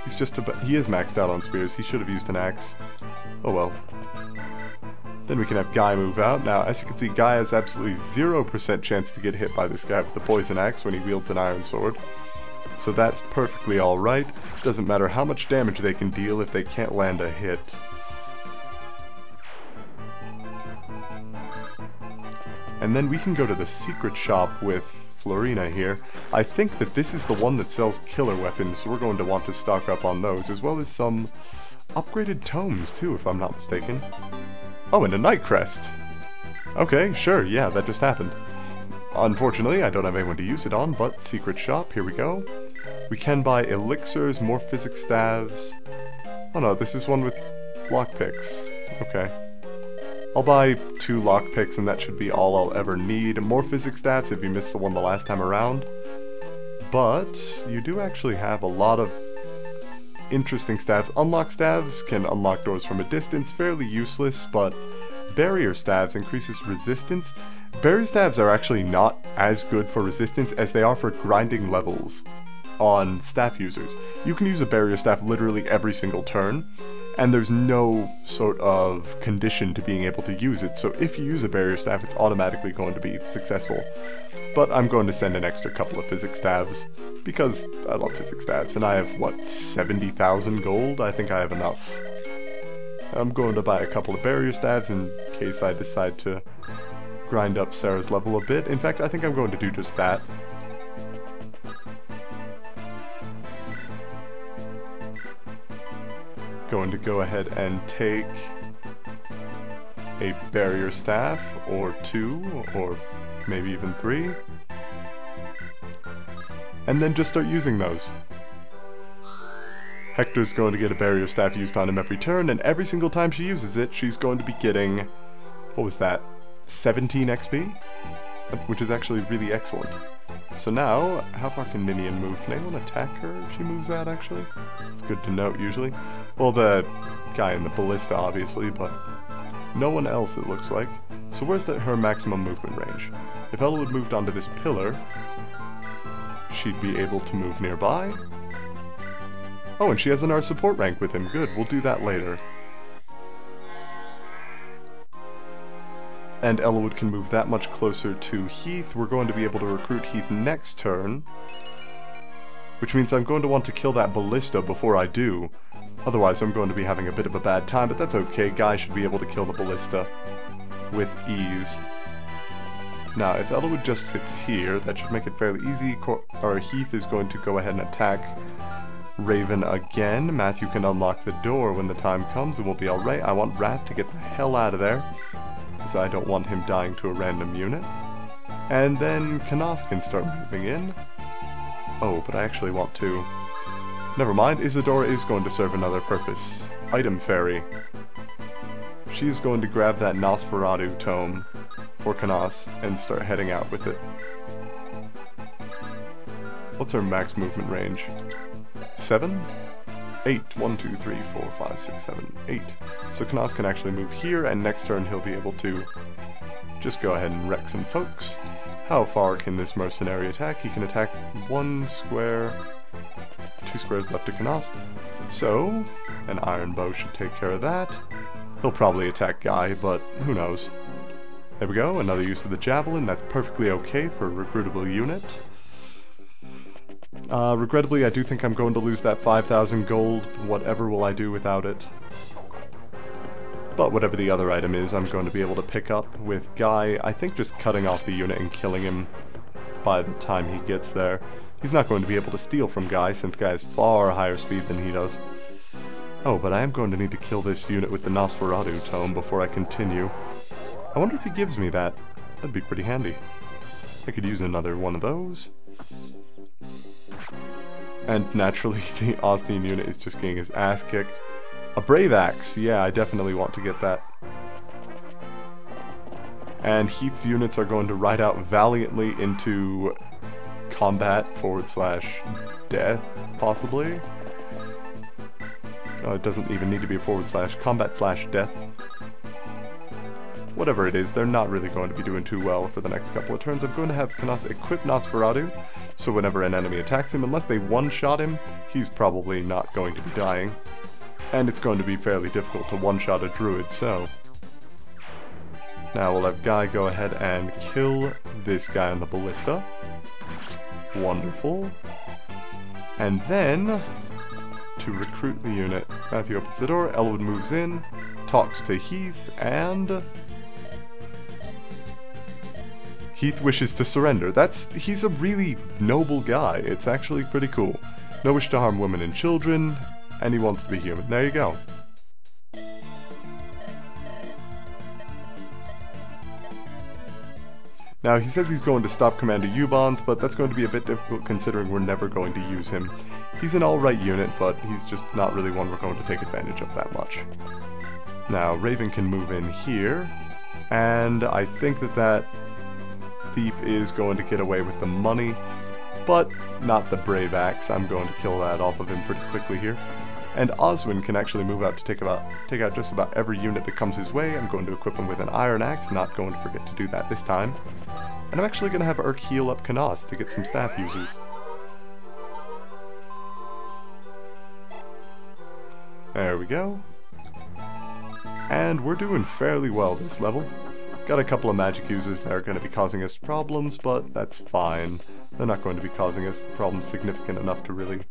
He is maxed out on spears. He should have used an axe. Oh well. Then we can have Guy move out. Now, as you can see, Guy has absolutely 0% chance to get hit by this guy with the poison axe when he wields an iron sword. So that's perfectly alright. Doesn't matter how much damage they can deal if they can't land a hit. And then we can go to the secret shop with Florina here. I think that this is the one that sells killer weapons, so we're going to want to stock up on those, as well as some upgraded tomes too, if I'm not mistaken. Oh, and a Night Crest! Okay, sure, yeah, that just happened. Unfortunately, I don't have anyone to use it on, but secret shop, here we go. We can buy elixirs, more physic staves. Oh no, this is one with lockpicks. Okay. I'll buy 2 lockpicks and that should be all I'll ever need. More physics staffs if you missed the one the last time around. But you do actually have a lot of interesting staves. Unlock staves can unlock doors from a distance, fairly useless, but barrier staves increases resistance. Barrier staves are actually not as good for resistance as they are for grinding levels on staff users. You can use a barrier staff literally every single turn, and there's no sort of condition to being able to use it, so if you use a barrier staff, it's automatically going to be successful. But I'm going to send an extra couple of physics staves, because I love physics staves, and I have, what, 70,000 gold? I think I have enough. I'm going to buy a couple of barrier staves in case I decide to grind up Sarah's level a bit. In fact, I think I'm going to do just that. Going to go ahead and take a barrier staff, or 2, or maybe even 3, and then just start using those. Hector's going to get a barrier staff used on him every turn, and every single time she uses it, she's going to be getting, what was that, 17 XP? Which is actually really excellent. So now, how far can Ninian move? Can anyone attack her if she moves out, actually? It's good to note, usually. Well, the guy in the ballista, obviously, but no one else, it looks like. So where's her maximum movement range? If Eliwood moved onto this pillar, she'd be able to move nearby. Oh, and she has an R support rank with him. Good, we'll do that later. And Eliwood can move that much closer to Heath. We're going to be able to recruit Heath next turn, which means I'm going to want to kill that ballista before I do. Otherwise I'm going to be having a bit of a bad time, but that's okay. Guy should be able to kill the ballista with ease. Now, if Eliwood just sits here, that should make it fairly easy. Heath is going to go ahead and attack Raven again. Matthew can unlock the door when the time comes and we'll be alright. I want Rat to get the hell out of there, because I don't want him dying to a random unit. And then Kanas can start moving in. Oh, but I actually want to... Never mind, Isadora is going to serve another purpose. Item Fairy. She is going to grab that Nosferatu tome for Kanas and start heading out with it. What's her max movement range? 7? 8. 1, 2, 3, 4, 5, 6, 7, 8. So Kanas can actually move here, and next turn he'll be able to just go ahead and wreck some folks. How far can this mercenary attack? He can attack 1 square, 2 squares left to Kanas. So, an iron bow should take care of that. He'll probably attack Guy, but who knows. There we go, another use of the javelin. That's perfectly okay for a recruitable unit. Regrettably, I do think I'm going to lose that 5,000 gold. Whatever will I do without it? But whatever the other item is, I'm going to be able to pick up with Guy. I think just cutting off the unit and killing him by the time he gets there. He's not going to be able to steal from Guy, since Guy has far higher speed than he does. Oh, but I am going to need to kill this unit with the Nosferatu tome before I continue. I wonder if he gives me that. That'd be pretty handy. I could use another one of those. And naturally, the Austin unit is just getting his ass kicked. A Brave Axe! Yeah, I definitely want to get that. And Heath's units are going to ride out valiantly into combat / death, possibly. It doesn't even need to be a / combat / death. Whatever it is, they're not really going to be doing too well for the next couple of turns. I'm going to have Kanas equip Nosferatu, so whenever an enemy attacks him, unless they one-shot him, he's probably not going to be dying. And it's going to be fairly difficult to one-shot a druid, so... Now we'll have Guy go ahead and kill this guy on the ballista. Wonderful. And then, to recruit the unit, Matthew opens the door, Eliwood moves in, talks to Heath, and... Heath wishes to surrender. He's a really noble guy. It's actually pretty cool. No wish to harm women and children, and he wants to be human. There you go. Now, he says he's going to stop Commander U-Bonds, but that's going to be a bit difficult considering we're never going to use him. He's an alright unit, but he's just not really one we're going to take advantage of that much. Now, Raven can move in here, and I think that that thief is going to get away with the money, but not the Brave Axe. I'm going to kill that off of him pretty quickly here. And Oswin can actually move out to take out just about every unit that comes his way. I'm going to equip him with an Iron Axe, not going to forget to do that this time. And I'm actually going to have Urk heal up Canas to get some staff users. There we go. And we're doing fairly well this level. Got a couple of magic users that are going to be causing us problems, but that's fine. They're not going to be causing us problems significant enough to really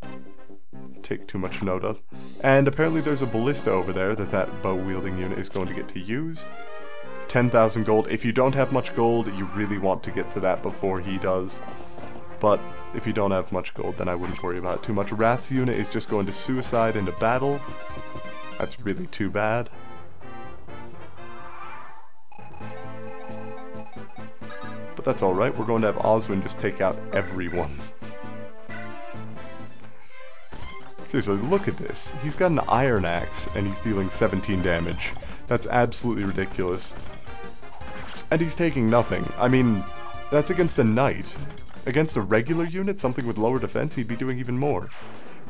take too much note of. And apparently there's a ballista over there that bow-wielding unit is going to get to use. 10,000 gold. If you don't have much gold, you really want to get to that before he does. But if you don't have much gold, then I wouldn't worry about it too much. Wrath's unit is just going to suicide into battle. That's really too bad. But that's alright, we're going to have Oswin just take out everyone. Seriously, look at this. He's got an Iron Axe, and he's dealing 17 damage. That's absolutely ridiculous. And he's taking nothing. I mean, that's against a knight. Against a regular unit, something with lower defense, he'd be doing even more.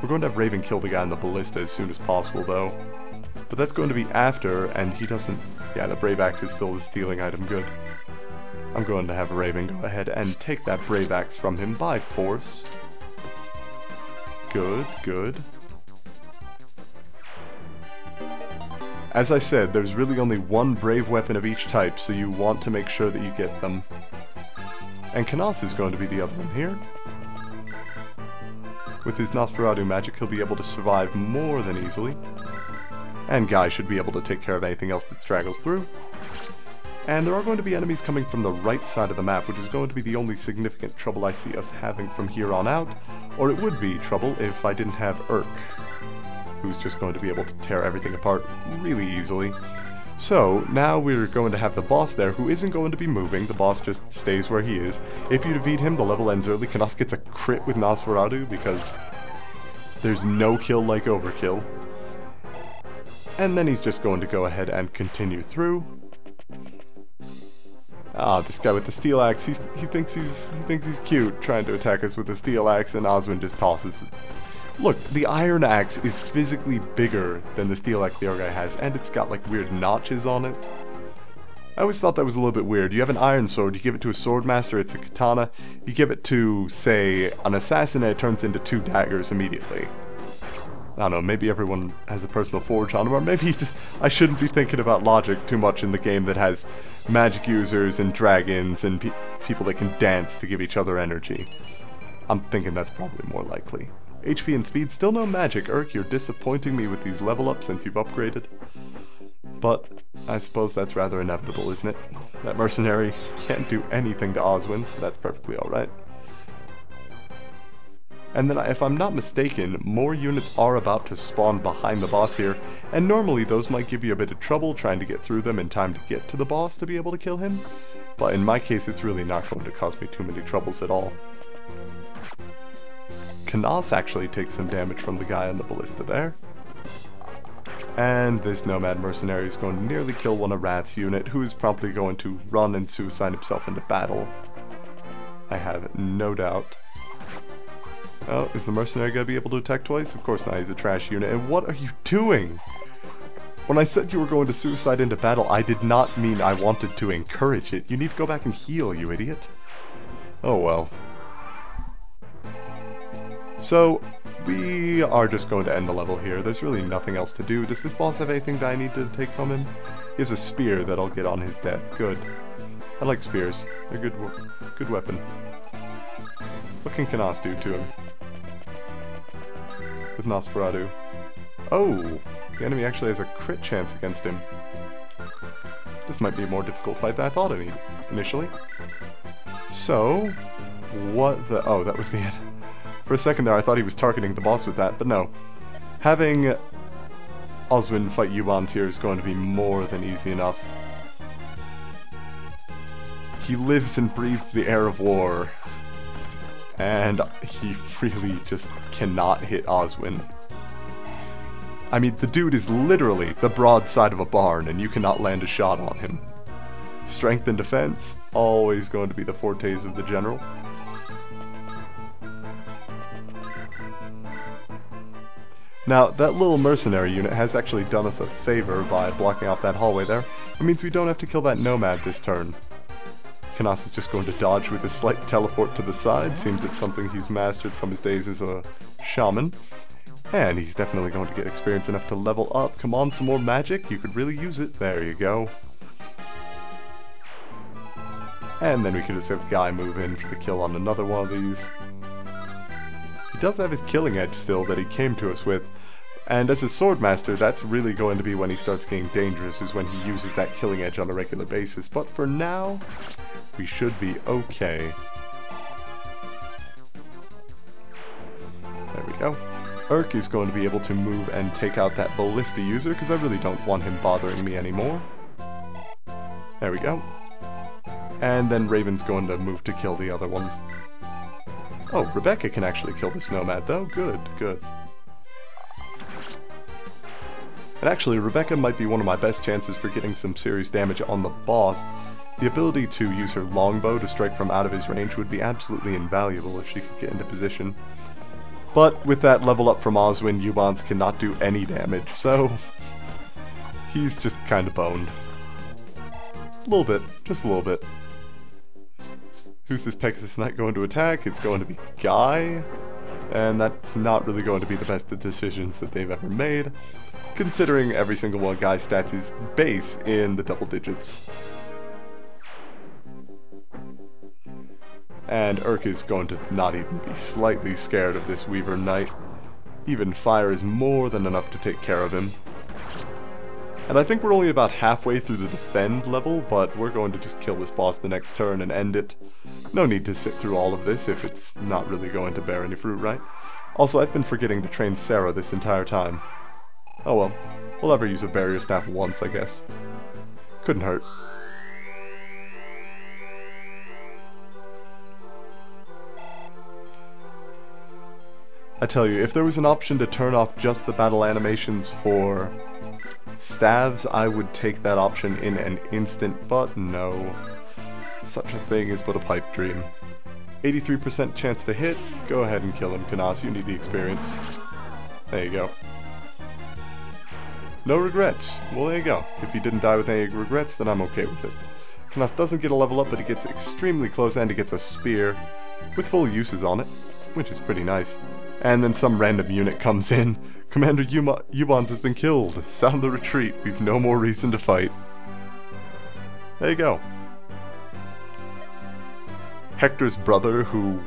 We're going to have Raven kill the guy in the ballista as soon as possible, though. But that's going to be after, and he doesn't... Yeah, the Brave Axe is still the stealing item, good. I'm going to have Raven go ahead and take that Brave Axe from him by force. Good, good. As I said, there's really only one brave weapon of each type, so you want to make sure that you get them. And Canas is going to be the other one here. With his Nosferatu magic, he'll be able to survive more than easily. And Guy should be able to take care of anything else that straggles through. And there are going to be enemies coming from the right side of the map, which is going to be the only significant trouble I see us having from here on out. Or it would be trouble if I didn't have Urk, who's just going to be able to tear everything apart really easily. So, now we're going to have the boss there, who isn't going to be moving. The boss just stays where he is. If you defeat him, the level ends early. Canas gets a crit with Nosferatu, because there's no kill like overkill. And then he's just going to go ahead and continue through. Ah, this guy with the steel axe, he thinks he's cute, trying to attack us with the steel axe, and Oswin just tosses it. Look, the Iron Axe is physically bigger than the steel axe the other guy has, and it's got like weird notches on it. I always thought that was a little bit weird. You have an iron sword, you give it to a sword master, it's a katana. You give it to, say, an assassin, and it turns into 2 daggers immediately. I don't know, maybe everyone has a personal forge on them, or maybe just, I shouldn't be thinking about logic too much in the game that has magic users and dragons and people that can dance to give each other energy. I'm thinking that's probably more likely. HP and speed, still no magic. Urk, you're disappointing me with these level ups since you've upgraded. But I suppose that's rather inevitable, isn't it? That mercenary can't do anything to Oswin, so that's perfectly alright. And then, if I'm not mistaken, more units are about to spawn behind the boss here, and normally those might give you a bit of trouble trying to get through them in time to get to the boss to be able to kill him, but in my case it's really not going to cause me too many troubles at all. Canas actually takes some damage from the guy on the ballista there. And this Nomad Mercenary is going to nearly kill one of Wrath's unit, who is promptly going to run and suicide himself into battle. I have no doubt. Oh, is the mercenary going to be able to attack twice? Of course not, he's a trash unit. And what are you doing? When I said you were going to suicide into battle, I did not mean I wanted to encourage it. You need to go back and heal, you idiot. Oh well. So, we are just going to end the level here. There's really nothing else to do. Does this boss have anything that I need to take from him? He has a spear that'll get on his death. Good. I like spears. They're good weapon. What can Canas do to him? With Nosferatu. Oh! The enemy actually has a crit chance against him. This might be a more difficult fight than I thought initially. So, what the... Oh, that was the end. For a second there I thought he was targeting the boss with that, but no. Having Oswin fight Yubans here is going to be more than easy enough. He lives and breathes the air of war. And he really just cannot hit Oswin. I mean, the dude is literally the broadside of a barn, and you cannot land a shot on him. Strength and defense, always going to be the fortes of the general. Now, that little mercenary unit has actually done us a favor by blocking off that hallway there. It means we don't have to kill that nomad this turn. Canas is just going to dodge with a slight teleport to the side. Seems it's something he's mastered from his days as a shaman. And he's definitely going to get experience enough to level up. Come on, some more magic. You could really use it. There you go. And then we could just have Guy move in for the kill on another one of these. He does have his killing edge still that he came to us with. And as a swordmaster, that's really going to be when he starts getting dangerous, is when he uses that killing edge on a regular basis. But for now, we should be okay. There we go. Urk is going to be able to move and take out that ballista user, because I really don't want him bothering me anymore. There we go. And then Raven's going to move to kill the other one. Oh, Rebecca can actually kill this nomad though. Good, good. And actually, Rebecca might be one of my best chances for getting some serious damage on the boss. The ability to use her longbow to strike from out of his range would be absolutely invaluable if she could get into position. But with that level up from Oswin, Eubons cannot do any damage, so he's just kind of boned. A little bit, just a little bit. Who's this Pegasus Knight going to attack? It's going to be Guy, and that's not really going to be the best of decisions that they've ever made, considering every single one of Guy's stats is base in the double digits. And Urk is going to not even be slightly scared of this Weaver Knight. Even fire is more than enough to take care of him. And I think we're only about halfway through the defend level, but we're going to just kill this boss the next turn and end it. No need to sit through all of this if it's not really going to bear any fruit, right? Also, I've been forgetting to train Sarah this entire time. Oh well, we'll ever use a barrier staff once, I guess. Couldn't hurt. I tell you, if there was an option to turn off just the battle animations for staves, I would take that option in an instant, but no. Such a thing is but a pipe dream. 83% chance to hit, go ahead and kill him, Canas, you need the experience. There you go. No regrets. Well, there you go. If he didn't die with any regrets, then I'm okay with it. Canas doesn't get a level up, but he gets extremely close, and he gets a spear with full uses on it, which is pretty nice. And then some random unit comes in. Commander Eubons has been killed. Sound the retreat. We've no more reason to fight. There you go. Hector's brother, who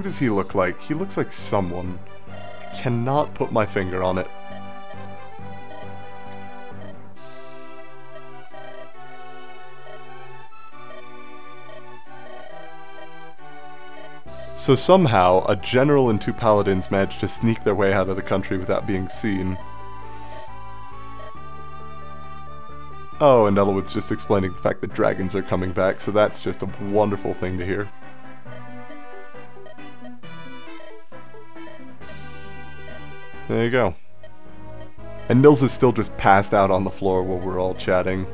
does he look like? He looks like someone. I cannot put my finger on it. So somehow, a general and two paladins managed to sneak their way out of the country without being seen. Oh, and Eliwood's just explaining the fact that dragons are coming back, so that's just a wonderful thing to hear. There you go. And Nils is still just passed out on the floor while we're all chatting.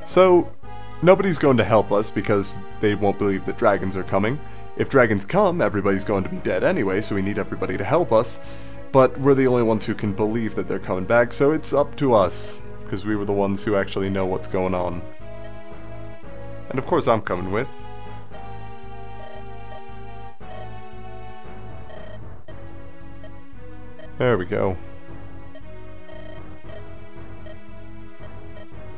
So, nobody's going to help us because they won't believe that dragons are coming. If dragons come, everybody's going to be dead anyway, so we need everybody to help us. But we're the only ones who can believe that they're coming back, so it's up to us, because we were the ones who actually know what's going on. And of course I'm coming with. There we go.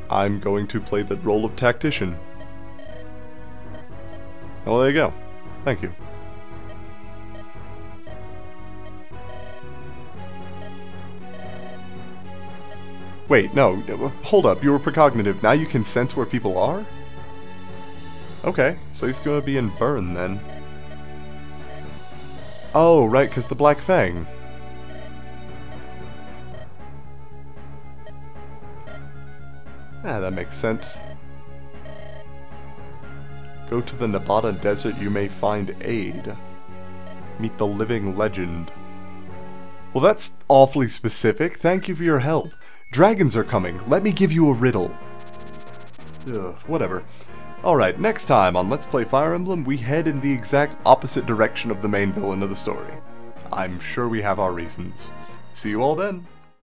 I'm going to play the role of tactician. Well, there you go. Thank you. Wait, no, hold up, you were precognitive. Now you can sense where people are? Okay, so he's gonna be in Burn then. Oh, right, because the Black Fang. Ah, that makes sense. Go to the Nevada desert, you may find aid. Meet the living legend. Well, that's awfully specific. Thank you for your help. Dragons are coming. Let me give you a riddle. Ugh, whatever. Alright, next time on Let's Play Fire Emblem, we head in the exact opposite direction of the main villain of the story. I'm sure we have our reasons. See you all then.